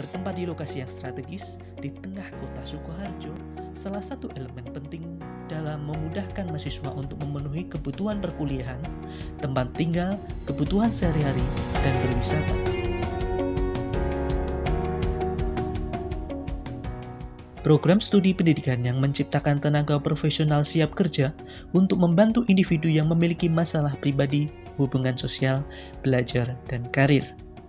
Bertempat di lokasi yang strategis di tengah kota Sukoharjo, salah satu elemen penting dalam memudahkan mahasiswa untuk memenuhi kebutuhan perkuliahan, tempat tinggal, kebutuhan sehari-hari, dan berwisata. Program studi pendidikan yang menciptakan tenaga profesional siap kerja untuk membantu individu yang memiliki masalah pribadi, hubungan sosial, belajar, dan karir.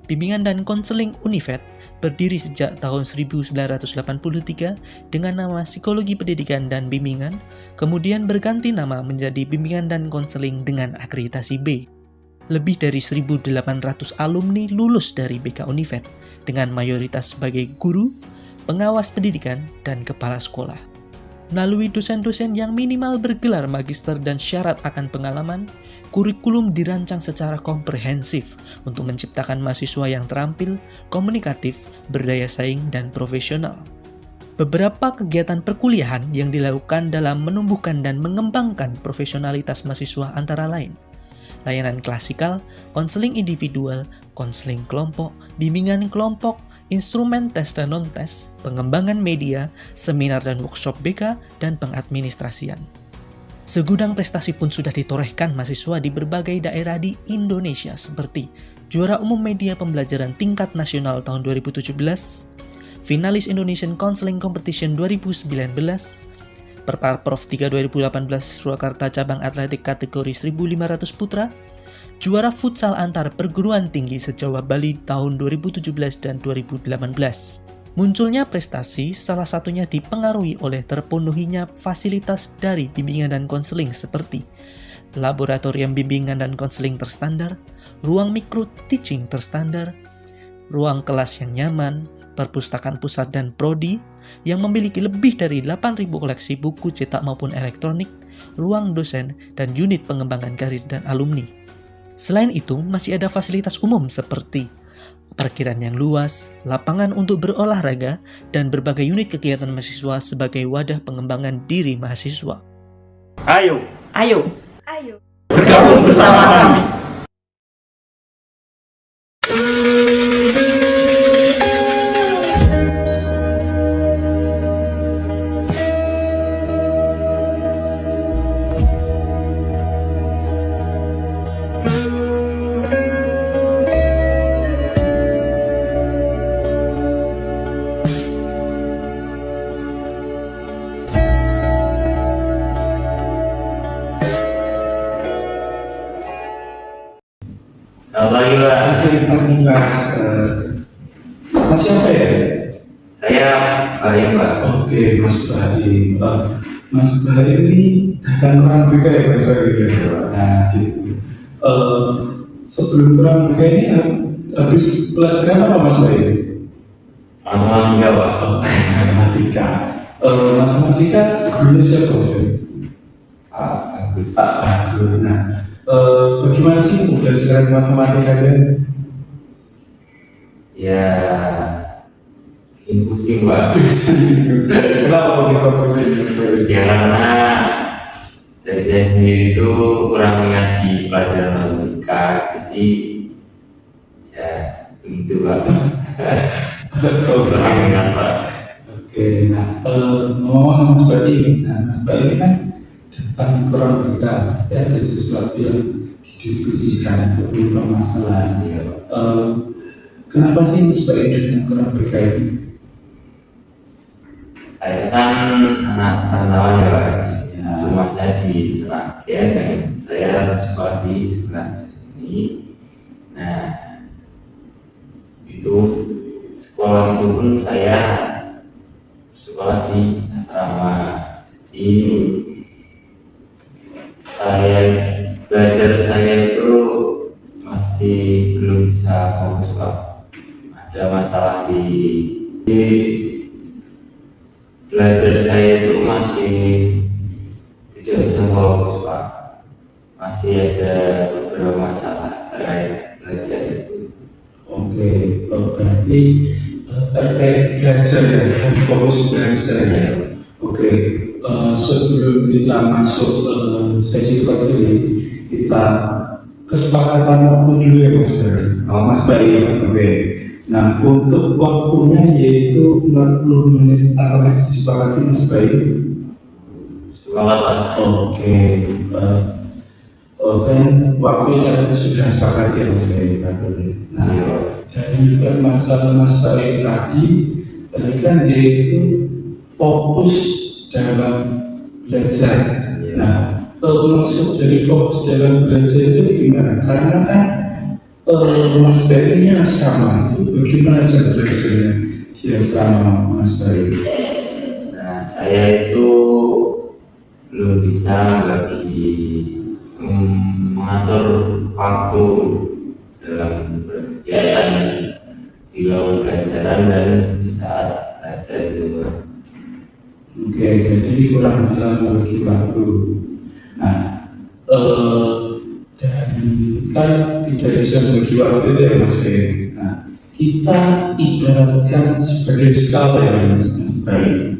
Bimbingan dan konseling Univet berdiri sejak tahun 1983 dengan nama Psikologi Pendidikan dan Bimbingan, kemudian berganti nama menjadi Bimbingan dan Konseling dengan akreditasi B. Lebih dari 1.800 alumni lulus dari BK Univet dengan mayoritas sebagai guru, pengawas pendidikan, dan kepala sekolah. Melalui dosen-dosen yang minimal bergelar magister dan syarat akan pengalaman, kurikulum dirancang secara komprehensif untuk menciptakan mahasiswa yang terampil, komunikatif, berdaya saing, dan profesional. Beberapa kegiatan perkuliahan yang dilakukan dalam menumbuhkan dan mengembangkan profesionalitas mahasiswa antara lain layanan klasikal, konseling individual, konseling kelompok, bimbingan kelompok, instrumen tes dan non-tes, pengembangan media, seminar dan workshop BK, dan pengadministrasian. Segudang prestasi pun sudah ditorehkan mahasiswa di berbagai daerah di Indonesia seperti juara umum media pembelajaran tingkat nasional tahun 2017, finalis Indonesian Counseling Competition 2019, Perparprov 3 2018 Surakarta cabang atletik kategori 1.500 putra, juara futsal antar perguruan tinggi se-Jawa Bali tahun 2017 dan 2018. Munculnya prestasi salah satunya dipengaruhi oleh terpenuhinya fasilitas dari bimbingan dan konseling seperti laboratorium bimbingan dan konseling terstandar, ruang micro teaching terstandar, ruang kelas yang nyaman, perpustakaan pusat dan prodi yang memiliki lebih dari 8.000 koleksi buku cetak maupun elektronik, ruang dosen, dan unit pengembangan karir dan alumni. Selain itu, masih ada fasilitas umum seperti parkiran yang luas, lapangan untuk berolahraga, dan berbagai unit kegiatan mahasiswa sebagai wadah pengembangan diri mahasiswa. Ayo Bergabung bersama kami. Mas, Mas siapa ya? Saya Baim, Pak. Oke, Mas Baim. Mas Baim ini datang orang BK ya, Mas Baim ya? Nah, gitu. Sebelum orang BK ini habis pelajaran apa, Mas Baim? Matematika, Pak. Matematika. Matematika gurunya siapa, Mas Baim? Pak Agus. Pak Agus. Nah, bagaimana sih pembelajaran matematika dan? Ya, bikin pusing, Pak. Kenapa bisa pusing? Ya karena dari saya sendiri itu kurang minat di pelajaran matematika, jadi ya begitu, Pak. Kurang minat, Pak. Oke, nah, ngomong Mas Baim, Mas Baim kan datang ke orang BK, pasti ada sesuatu yang didiskusikan beberapa masalah. Kenapa sih Mas Baim datang ke orang BK ini? Saya kan anak rantauan ya, Pak. Ya. Rumah saya di Seragen dan saya harus sekolah di sebelah sini. Nah, itu sekolah itu pun saya sekolah di asrama. Jadi saya itu masih belum bisa fokus, Pak. Ada masalah di belajar saya itu masih tidak bisa fokus, Pak. Masih ada beberapa masalah terkait belajar itu. Oke, berarti terkait belajar ya, dan fokus belajar ya. Oke, sebelum kita masuk sesi kedua ini, kita kesepakatan waktu dulu ya Mas Baim. Mas Baim, oke. Nah, untuk waktunya yaitu 40 menit, apakah disepakati Mas Bayu? Semangat Pak. Oke, kan waktunya sudah sepakat ya Mas Bayu. Nah, dari masalah Mas Bayu tadi kan yaitu fokus dalam belajar. Nah, maksud dari fokus dalam belajar itu gimana? Karena kan Mas Bayu ini asrama itu bagaimana cara belajarnya di asrama Mas Bayu? Nah, saya itu belum bisa mengatur waktu dalam berkegiatan di luar pelajaran dan di saat belajar itu. Oke, jadi kurang bisa membagi waktu. Nah, dari kan tidak bisa membagi waktu itu ya Mas Bayu. Nah, kita ibaratkan sebagai skala ya Mas Bayu.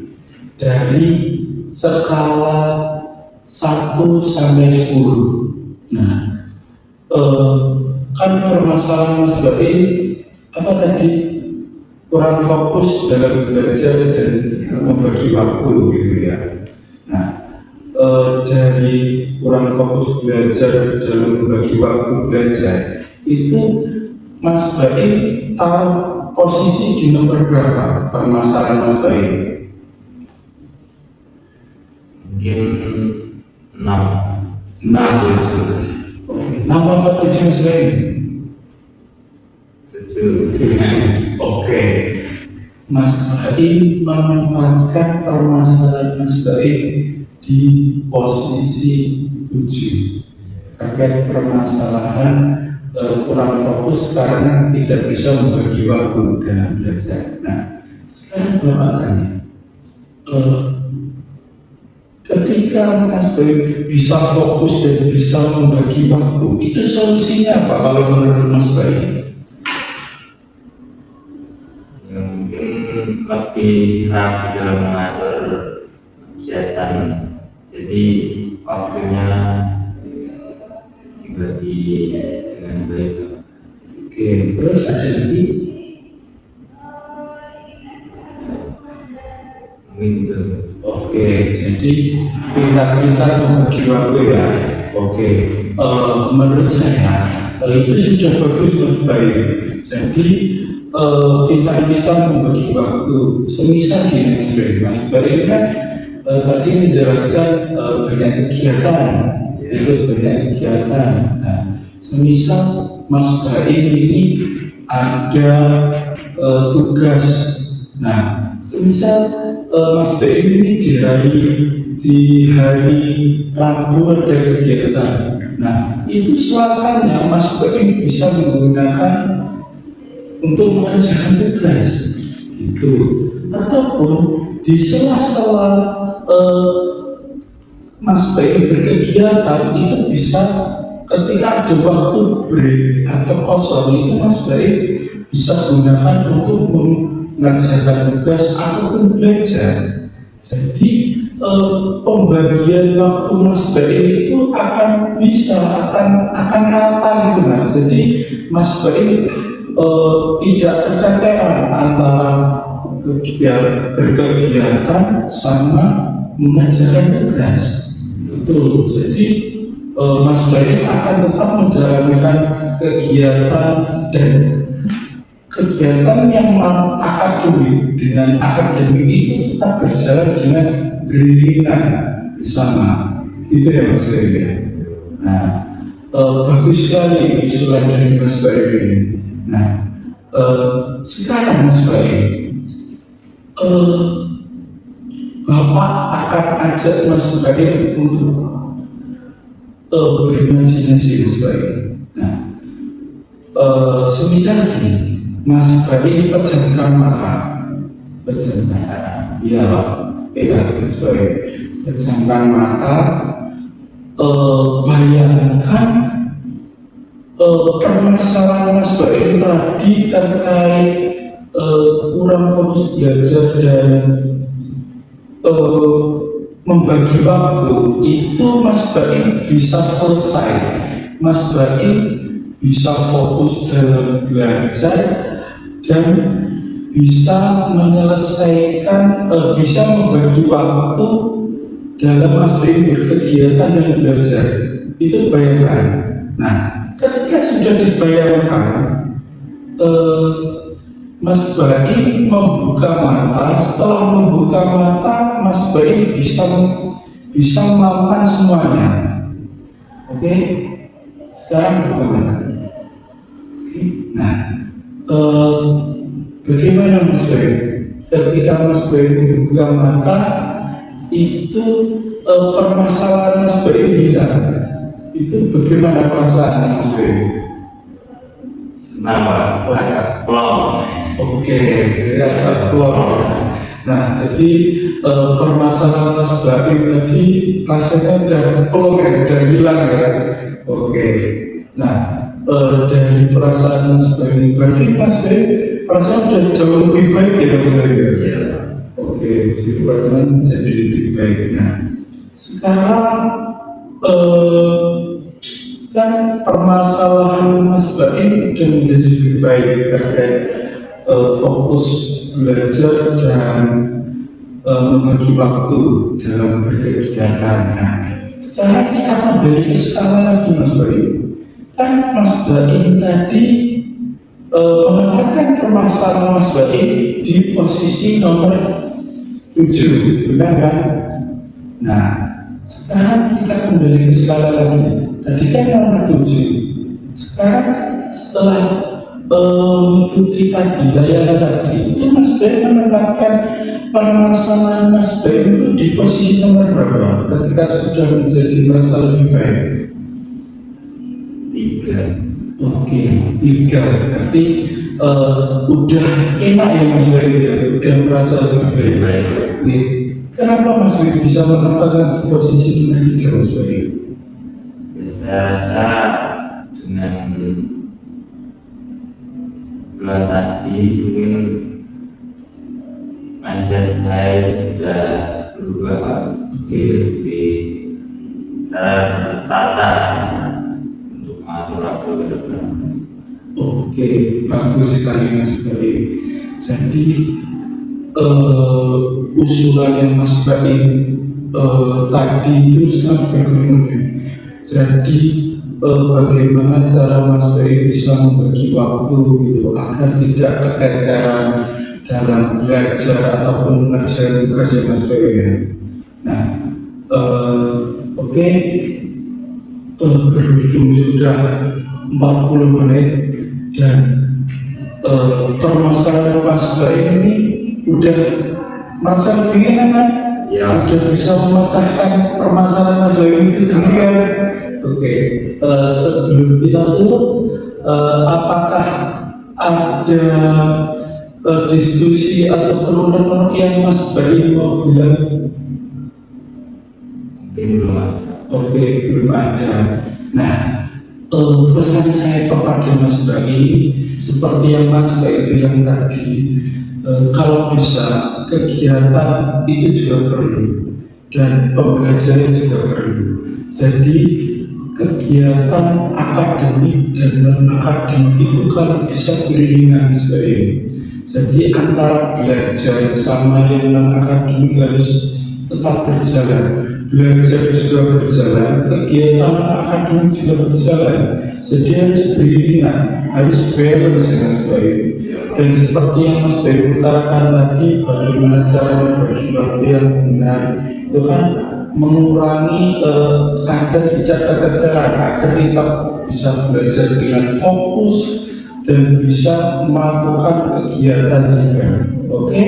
Dari skala 1 sampai 10. Nah, kan permasalahan Mas Bayu apa tadi? Kurang fokus dalam belajar dan membagi waktu gitu ya. Nah, dari kurang fokus belajar dalam membagi waktu belajar itu Mas Bayu tahu posisi di nomor berapa permasalahan Mas Bayu? Mungkin 6. Nah, nama apa 7 Mas Bayu? 7. Oke, Mas Bayu menempatkan permasalahan Mas Bayu di posisi 7 terkait permasalahan kurang fokus karena tidak bisa membagi waktu dalam belajar. Nah, sekarang Bapak tanya, ketika Mas Bayu bisa fokus dan bisa membagi waktu, itu solusinya apa kalau menurut Mas Bayu? Mungkin lebih rapi dalam mengatur kegiatan, jadi waktunya dibagi dengan baik. Oke, terus ada lagi? Mungkin itu. Oke, jadi pintar-pintar membagi waktu ya. Oke, menurut saya itu sudah bagus Mas Bayu. Jadi pintar-pintar membagi waktu. Semisal gini Mas Bayu kan tadi menjelaskan banyak kegiatan, itu banyak kegiatan. Nah, semisal Mas Bayu ini ada tugas. Nah, semisal Mas Bayu ini di hari Rabu ada kegiatan. Nah, itu suasananya Mas Bayu bisa menggunakan untuk mengerjakan tugas itu, ataupun di sela-sela Mas Bayu berkegiatan itu bisa ketika ada waktu break atau kosong itu Mas Bayu bisa gunakan untuk mengerjakan tugas ataupun belajar. Jadi pembagian waktu Mas Bayu itu akan bisa akan rata gitu Mas. Jadi Mas Bayu tidak keteteran antara berkegiatan sama mengerjakan tugas. Betul. Jadi Mas Bayu akan tetap menjalankan kegiatan dan kegiatan yang akademik dengan akademik itu tetap berjalan dengan beriringan bersama. Gitu ya Mas Bayu. Nah, bagus sekali usulan dari Mas Bayu ini. Nah, sekarang Mas Bayu, Bapak akan ajak Mas Bayu untuk berimajinasi Mas Bayu. Nah, semisal gini, Mas Bayu pejamkan mata, pejamkan, ya, Mas Bayu, pejamkan mata, bayangkan permasalahan Mas Bayu tadi terkait kurang fokus belajar dan membagi waktu itu Mas Bayu bisa selesai. Mas Bayu bisa fokus dalam belajar dan bisa menyelesaikan, bisa membagi waktu dalam aspek berkegiatan dan belajar. Itu bayangkan. Nah, ketika sudah dibayangkan, Mas Baim membuka mata. Setelah membuka mata, Mas Baim bisa melakukan semuanya. Oke, sekarang buka mata. Oke. Nah, bagaimana Mas Baim? Ketika Mas Baim membuka mata, itu permasalahan Mas Baim hilang. Itu bagaimana perasaan Mas Baim? Senang Pak, agak plong. Oke, agak plong. Nah, jadi permasalahan Mas Baim tadi rasanya udah plong ya, udah hilang ya. Oke. Nah, dari perasaan Mas Baim, berarti Mas Baim perasaan udah jauh lebih baik ya Mas Baim ya? Iya. Oke, jadi perasaan jadi lebih baik. Nah, sekarang kan permasalahan Mas Baim udah menjadi lebih baik terkait fokus belajar dan membagi waktu dalam berkegiatan. Nah, sekarang kita kembali ke skala lagi Mas Baim. Kan Mas Baim tadi menempatkan permasalahan Mas Baim di posisi nomor 7, benar kan? Nah, sekarang kita kembali ke skala lagi. Tadi kan nomor 7. Sekarang setelah mengikuti tadi layanan tadi, itu Mas Baim menempatkan permasalahan Mas Baim itu di posisi nomor berapa? Ketika sudah menjadi merasa lebih baik. 3. Oke, 3. Berarti udah enak ya Mas Baim ya, udah merasa lebih baik. Nih, kenapa Mas Baim bisa menempatkan di posisi nomor 3 Mas Baim? Saya rasa dengan bulan tadi mungkin mindset saya sudah berubah lebih tertata untuk mengatur waktu ke depan. Oke, bagus sekali Mas Baim. Jadi usulan yang Mas Baim tadi itu sangat berguna. Jadi bagaimana cara Mas Baim bisa membagi waktu gitu agar tidak keteteran dalam belajar ataupun mengerjakan tugasnya Mas Baim. Nah, oke, berhitung sudah 40 menit dan permasalahan Mas Baim ini udah merasa lebih enak kan? Ya. Sudah bisa memecahkan permasalahan Mas Baim itu sendiri kan? Oke, sebelum kita tutup, apakah ada diskusi atau penurunan yang Mas Baim mau bilang? Mungkin belum ada. Oke, belum ada. Nah, pesan saya kepada Mas Baim, seperti yang Mas Baim bilang tadi, kalau bisa kegiatan itu juga perlu dan pembelajaran juga perlu. Jadi kegiatan akademik dan non akademik itu kalau bisa beriringan Mas Baim. Jadi antara belajar sama yang non akademik harus tetap berjalan. Belajar juga berjalan, kegiatan non akademik juga berjalan. Jadi harus beriringan, harus balance ya Mas Baim. Dan seperti yang Mas Baim utarakan tadi, bagaimana cara membagi waktu yang benar itu kan mengurangi agar tidak keteteran, agar kita bisa belajar dengan fokus dan bisa melakukan kegiatan juga. Oke,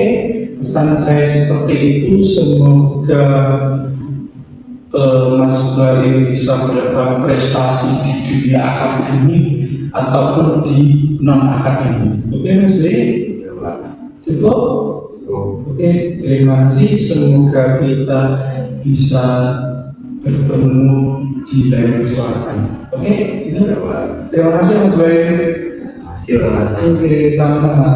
pesan saya seperti itu. Semoga Mas Baim bisa mendapatkan prestasi di dunia akademik ataupun di non akademik. Oke Mas Baim, cukup. Oke, terima kasih. Semoga kita bisa bertemu di lain kesempatan. Oke, terima kasih Mas Baim. Masih Oke, sama-sama.